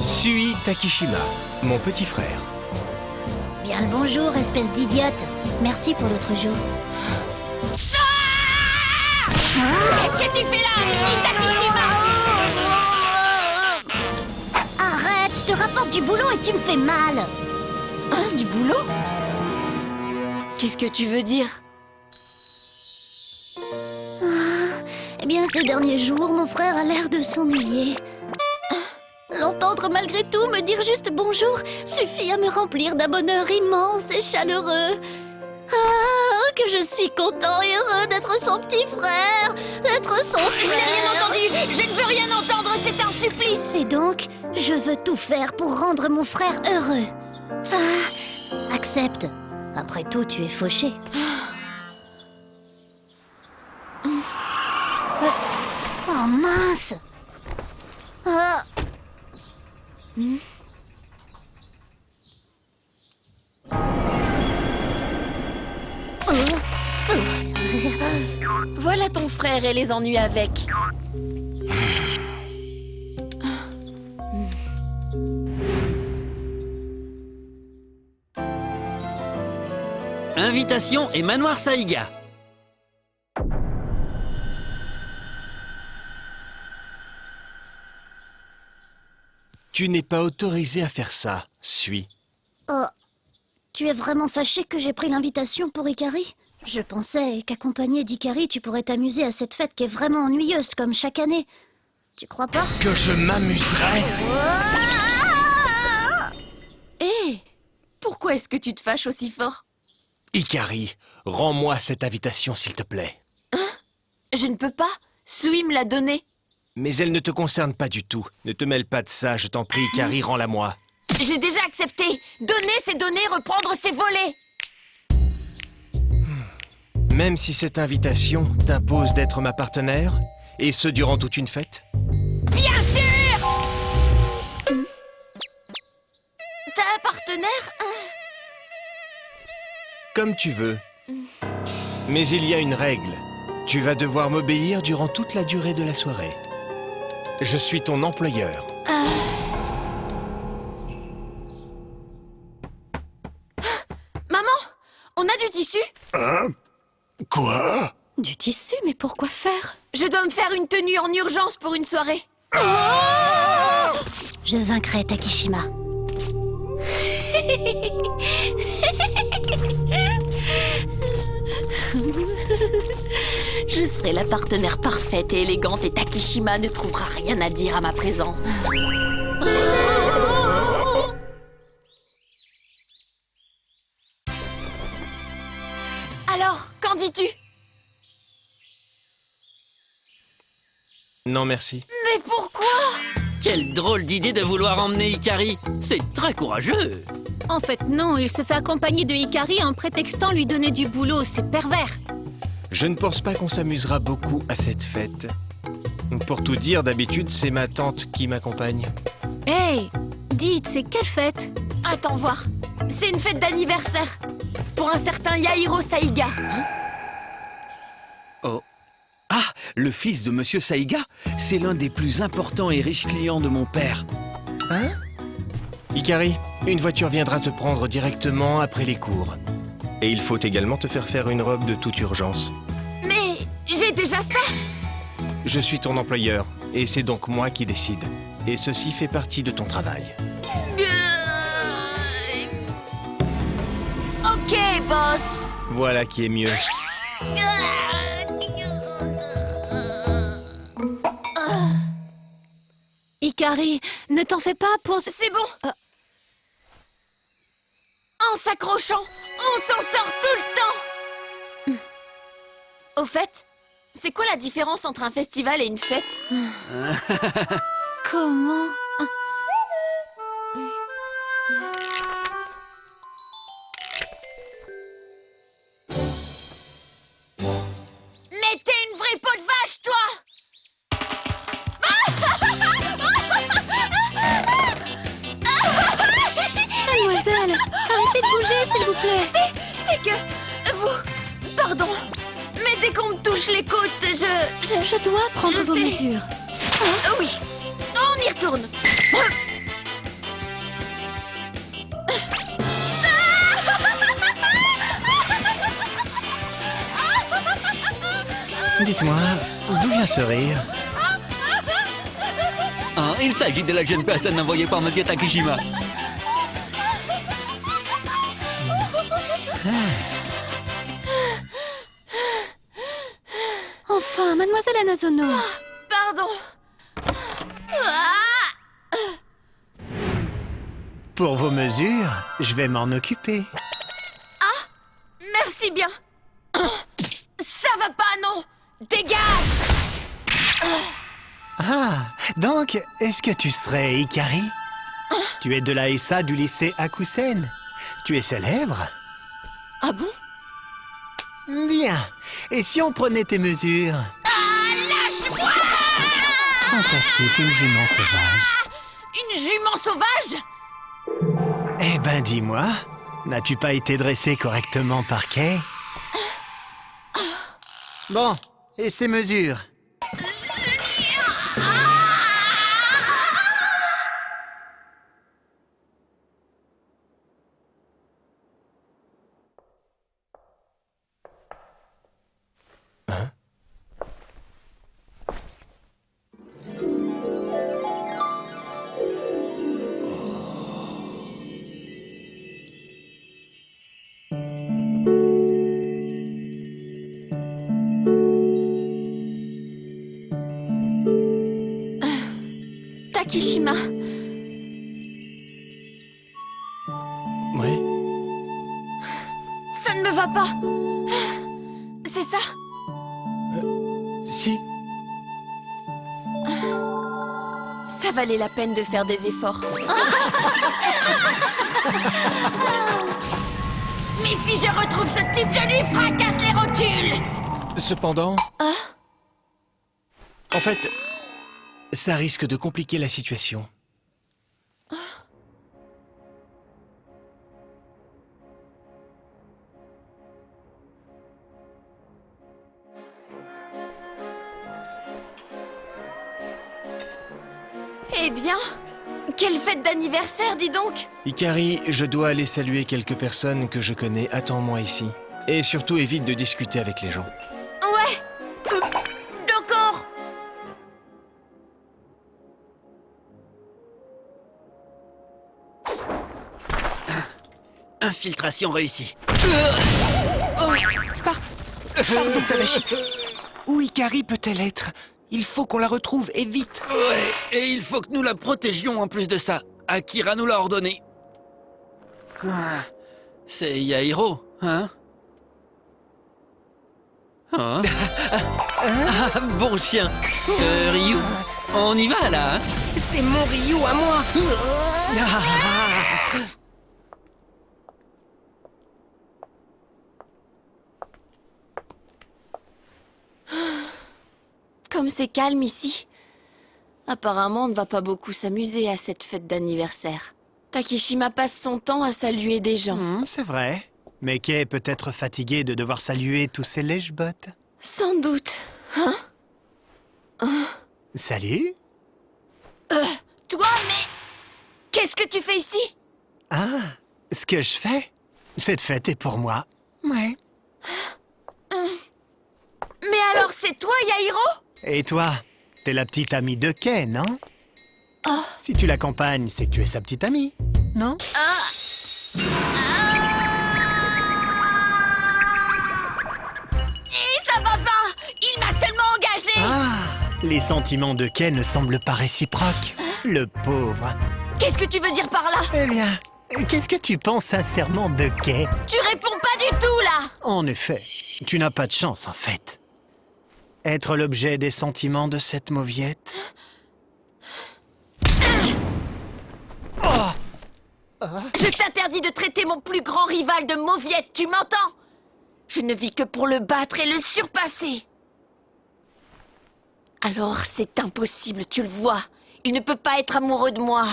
Sui Takishima, mon petit frère. Bien le bonjour, espèce d'idiote. Merci pour l'autre jour. Qu'est-ce que tu fais là, Mini Takishima? Arrête, je te rapporte du boulot et tu me fais mal. Hein, du boulot? Qu'est-ce que tu veux dire? Eh bien, ces derniers jours, mon frère a l'air de s'ennuyer. L'entendre malgré tout me dire juste bonjour suffit à me remplir d'un bonheur immense et chaleureux. Ah, que je suis content et heureux d'être son petit frère, d'être son frère. Je n'ai rien entendu, je ne veux rien entendre, c'est un supplice. Et donc, je veux tout faire pour rendre mon frère heureux. Ah, accepte. Après tout, tu es fauché. Oh mince. Ah. Voilà ton frère et les ennuis avec. Invitation et Manoir Saïga. Tu n'es pas autorisé à faire ça, Sui. Oh, tu es vraiment fâché que j'ai pris l'invitation pour Ikari? Je pensais qu'accompagné d'Ikari, tu pourrais t'amuser à cette fête qui est vraiment ennuyeuse, comme chaque année. Tu crois pas? Que je m'amuserais? Hé, pourquoi est-ce que tu te fâches aussi fort? Ikari, rends-moi cette invitation, s'il te plaît. Je ne peux pas, Sui me l'a donnée. Mais elle ne te concerne pas du tout. Ne te mêle pas de ça, je t'en prie, Ikari, rends-la moi. J'ai déjà accepté. Donner, c'est donner, reprendre, c'est voler. Même si cette invitation t'impose d'être ma partenaire, et ce durant toute une fête? Bien sûr. Ta partenaire? Comme tu veux. Mais il y a une règle. Tu vas devoir m'obéir durant toute la durée de la soirée. Je suis ton employeur. Maman, on a du tissu? Hein? Quoi? Du tissu, mais pourquoi faire? Je dois me faire une tenue en urgence pour une soirée. Je vaincrai Takishima. Je serai la partenaire parfaite et élégante et Takishima ne trouvera rien à dire à ma présence. Alors, qu'en dis-tu? Non, merci. Mais pourquoi? Quelle drôle d'idée de vouloir emmener Ikari. C'est très courageux. En fait, non, il se fait accompagner de Ikari en prétextant lui donner du boulot, c'est pervers. Je ne pense pas qu'on s'amusera beaucoup à cette fête. Pour tout dire, d'habitude, c'est ma tante qui m'accompagne. Hey, dites, c'est quelle fête? Attends voir. C'est une fête d'anniversaire. Pour un certain Yahiro Saiga. Oh. Ah, le fils de Monsieur Saiga, c'est l'un des plus importants et riches clients de mon père. Hein? Ikari, une voiture viendra te prendre directement après les cours. Et il faut également te faire une robe de toute urgence. Mais j'ai déjà ça. Je suis ton employeur, et c'est donc moi qui décide. Et ceci fait partie de ton travail. Ok, boss. Voilà qui est mieux. Ikari, ne t'en fais pas pour... C'est bon. En s'accrochant, on s'en sort tout le temps. Au fait, c'est quoi la différence entre un festival et une fête? Comment? Mais t'es une vraie peau de vache, toi! Mademoiselle, arrêtez de bouger, s'il vous plaît. C'est que... vous... Pardon. Mais dès qu'on me touche les côtes, Je dois prendre vos sais. mesures. Oui. On y retourne. Dites-moi, d'où vient ce rire? Hein, il s'agit de la jeune personne envoyée par Monsieur Takishima. Enfin, Mademoiselle Anazono. Pardon. Pour vos mesures, je vais m'en occuper. Merci bien. Ça va pas, non. Dégage. Ah, donc, est-ce que tu serais Ikari? Tu es de la SA du lycée Akusen. Tu es célèbre? Ah bon? Bien. Et si on prenait tes mesures? Lâche-moi! Fantastique, une jument sauvage. Une jument sauvage? Eh ben, dis-moi, n'as-tu pas été dressé correctement par Kay? Bon, et ces mesures? Takishima. Ouais. Ça ne me va pas. C'est ça? Si. Ça valait la peine de faire des efforts. Mais si je retrouve ce type, je lui fracasse les rotules! Cependant... En fait, ça risque de compliquer la situation. Eh bien, quelle fête d'anniversaire, dis donc! Ikari, je dois aller saluer quelques personnes que je connais. Attends-moi ici. Et surtout, évite de discuter avec les gens. Ouais! D'accord! Infiltration réussie. Pardon, Tadashi. Où Ikari peut-elle être? Il faut qu'on la retrouve, et vite. Ouais, et il faut que nous la protégions en plus de ça. Akira nous l'a ordonné. C'est Yahiro, hein? Ah, bon chien. Ryu, on y va là, hein? C'est mon Ryu à moi. Comme c'est calme ici. Apparemment, on ne va pas beaucoup s'amuser à cette fête d'anniversaire. Takishima passe son temps à saluer des gens. C'est vrai. Mais Kay est peut-être fatigué de devoir saluer tous ces lèche-bottes. Sans doute. Salut. Toi, mais... Qu'est-ce que tu fais ici? Ah, ce que je fais, cette fête est pour moi. Ouais. Mais alors, c'est toi, Yairo? Et toi, t'es la petite amie de Kay, non? Si tu l'accompagnes, c'est que tu es sa petite amie, non? Et ça va pas! Il m'a seulement engagé! Ah, les sentiments de Kay ne semblent pas réciproques. Le pauvre. Qu'est-ce que tu veux dire par là? Eh bien, qu'est-ce que tu penses sincèrement de Kay? Tu réponds pas du tout, là! En effet, tu n'as pas de chance, en fait. Être l'objet des sentiments de cette mauviette. Je t'interdis de traiter mon plus grand rival de mauviette, tu m'entends? Je ne vis que pour le battre et le surpasser. Alors c'est impossible, tu le vois. Il ne peut pas être amoureux de moi.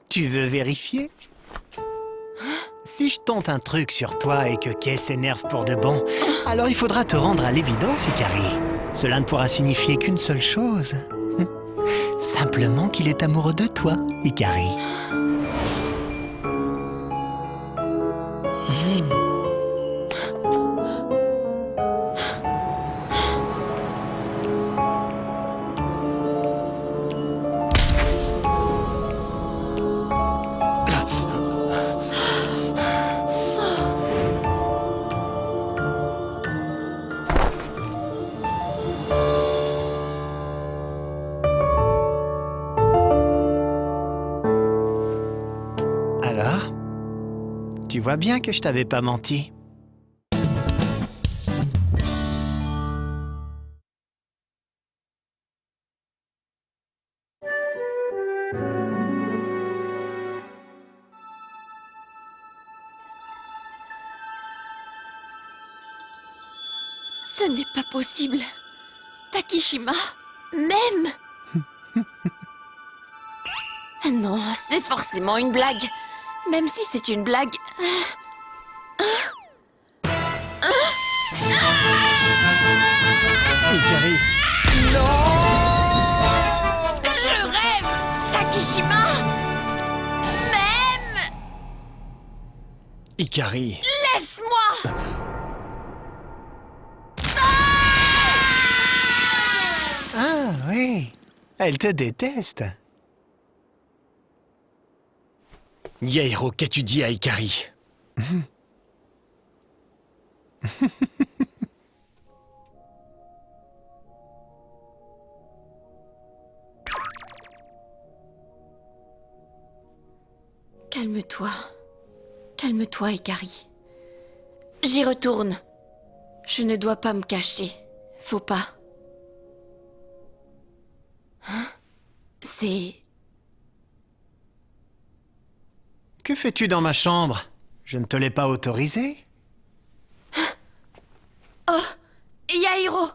Tu veux vérifier? Si je tente un truc sur toi et que Kay s'énerve pour de bon, alors il faudra te rendre à l'évidence, Ikari. Cela ne pourra signifier qu'une seule chose. Simplement qu'il est amoureux de toi, Ikari. Alors, tu vois bien que je t'avais pas menti. Ce n'est pas possible. Takishima, même. Non, c'est forcément une blague. Même si c'est une blague... Ikari. Je rêve, Takishima. Même. Ikari, Laisse-moi. Ah oui, elle te déteste. Yairo, qu'as-tu dit à Ikari? Calme-toi. Calme-toi, Ikari. J'y retourne. Je ne dois pas me cacher. Faut pas. Hein? C'est... Que fais-tu dans ma chambre? Je ne te l'ai pas autorisé. Yairo!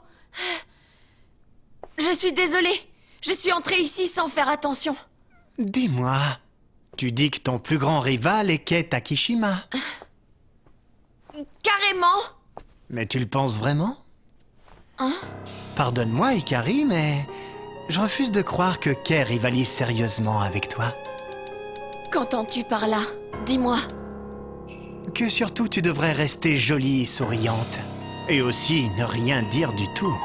Je suis désolée. Je suis entrée ici sans faire attention. Dis-moi, tu dis que ton plus grand rival est Kei Takishima. Carrément! Mais tu le penses vraiment? Hein? Pardonne-moi, Ikari, mais je refuse de croire que Kei rivalise sérieusement avec toi. Qu'entends-tu par là? Dis-moi. Que surtout tu devrais rester jolie et souriante. Et aussi ne rien dire du tout.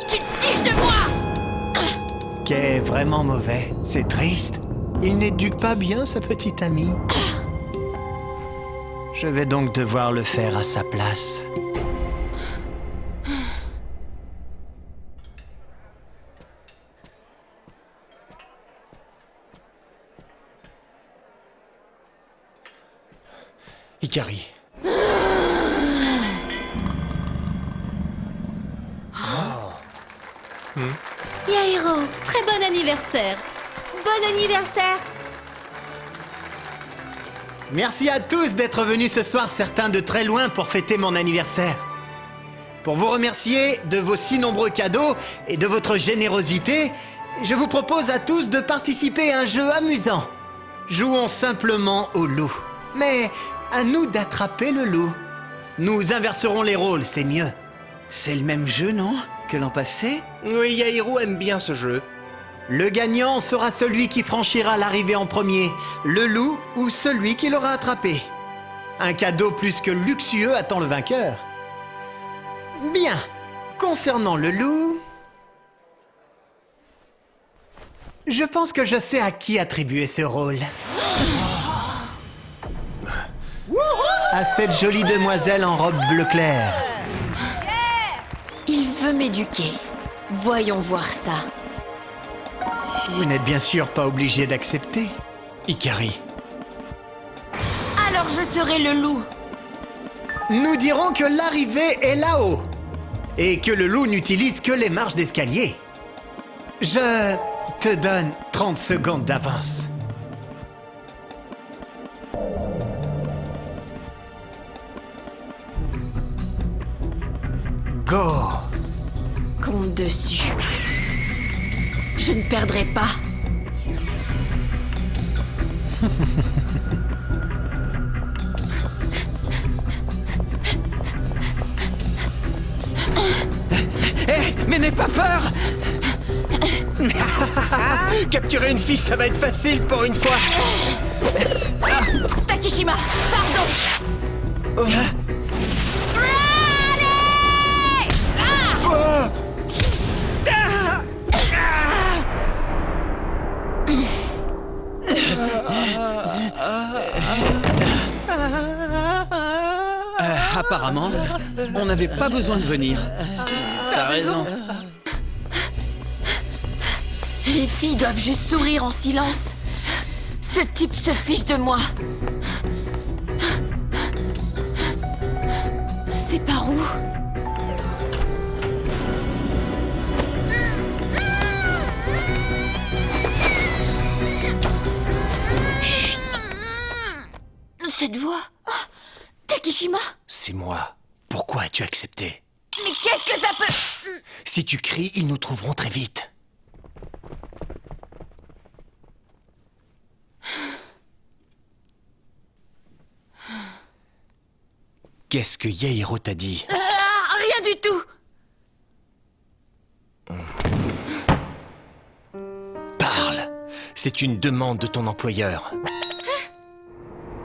Tu te fiches de moi! Kei est vraiment mauvais, c'est triste. Il n'éduque pas bien sa petite amie. Je vais donc devoir le faire à sa place. Hikari. Yairo, très bon anniversaire. Bon anniversaire! Merci à tous d'être venus ce soir, certains de très loin, pour fêter mon anniversaire. Pour vous remercier de vos si nombreux cadeaux et de votre générosité, je vous propose à tous de participer à un jeu amusant. Jouons simplement au loup. Mais à nous d'attraper le loup. Nous inverserons les rôles, c'est mieux. C'est le même jeu, non? Que l'an passé? Oui, Yairo aime bien ce jeu. Le gagnant sera celui qui franchira l'arrivée en premier, le loup ou celui qui l'aura attrapé. Un cadeau plus que luxueux attend le vainqueur. Bien. Concernant le loup, je pense que je sais à qui attribuer ce rôle. À cette jolie demoiselle en robe bleu clair. Il veut m'éduquer. Voyons voir ça. Vous n'êtes bien sûr pas obligé d'accepter. Hikari. Alors je serai le loup. Nous dirons que l'arrivée est là-haut et que le loup n'utilise que les marches d'escalier. Je te donne 30 secondes d'avance. Go! Compte dessus. Je ne perdrai pas. Mais n'aie pas peur! Capturer une fille, ça va être facile pour une fois. Takeshima, pardon. Apparemment, on n'avait pas besoin de venir. T'as raison. Les filles doivent juste sourire en silence. Ce type se fiche de moi. C'est par où? Chut, Cette voix. Oh, Takeshima? c'est moi. Pourquoi as-tu accepté? Mais qu'est-ce que ça peut... Si tu cries, ils nous trouveront très vite. Qu'est-ce que Yairo t'a dit? Rien du tout. Parle! C'est une demande de ton employeur.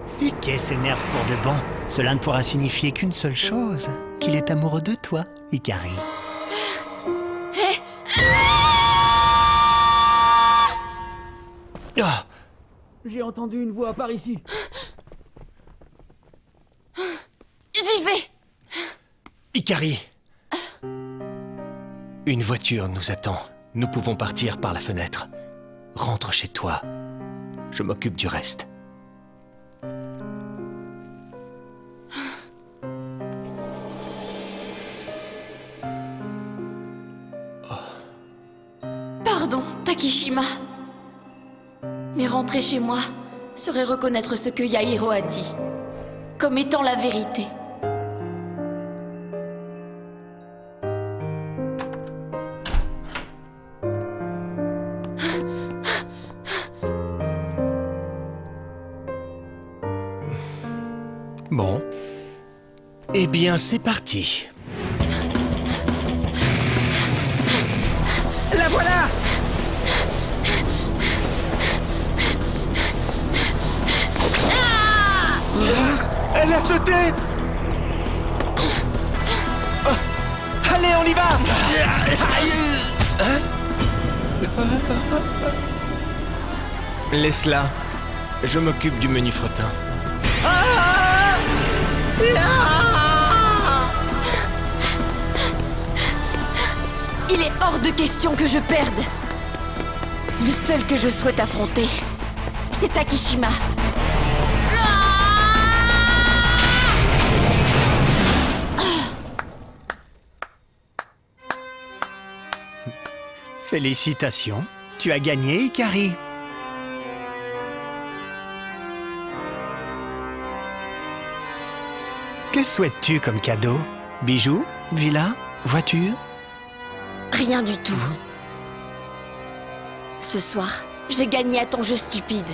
Si Kay s'énerve pour de bon, cela ne pourra signifier qu'une seule chose, qu'il est amoureux de toi, Hikari. Ah, J'ai entendu une voix par ici. J'y vais. Hikari! Une voiture nous attend. Nous pouvons partir par la fenêtre. Rentre chez toi. Je m'occupe du reste. Pardon, Takeshima. Mais rentrer chez moi serait reconnaître ce que Yairo a dit, comme étant la vérité. Bon. Eh bien, c'est parti. La voilà! Elle a sauté! Oh, allez, on y va! Hein? Laisse-la. Je m'occupe du menu fretin. Il est hors de question que je perde. Le seul que je souhaite affronter, c'est Takeshima. Félicitations, tu as gagné, Ikari. Que souhaites-tu comme cadeau? Bijoux? Villa? Voiture? Rien du tout. Ce soir, j'ai gagné à ton jeu stupide.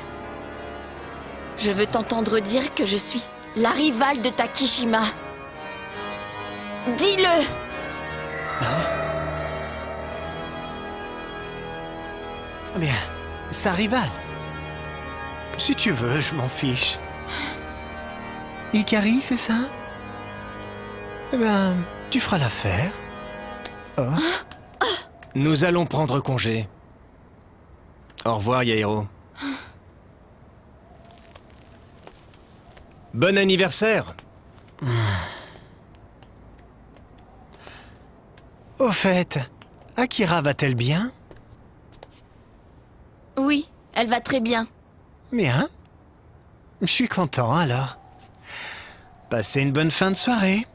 Je veux t'entendre dire que je suis la rivale de Takishima. Dis-le! Bien, sa rivale. Si tu veux, je m'en fiche. Ikari, c'est ça? Eh ben, tu feras l'affaire. Oh. Nous allons prendre congé. Au revoir, Yairo. Bon anniversaire. Au fait, Akira va-t-elle bien? Oui, elle va très bien. Bien. Je suis content alors. Passez une bonne fin de soirée.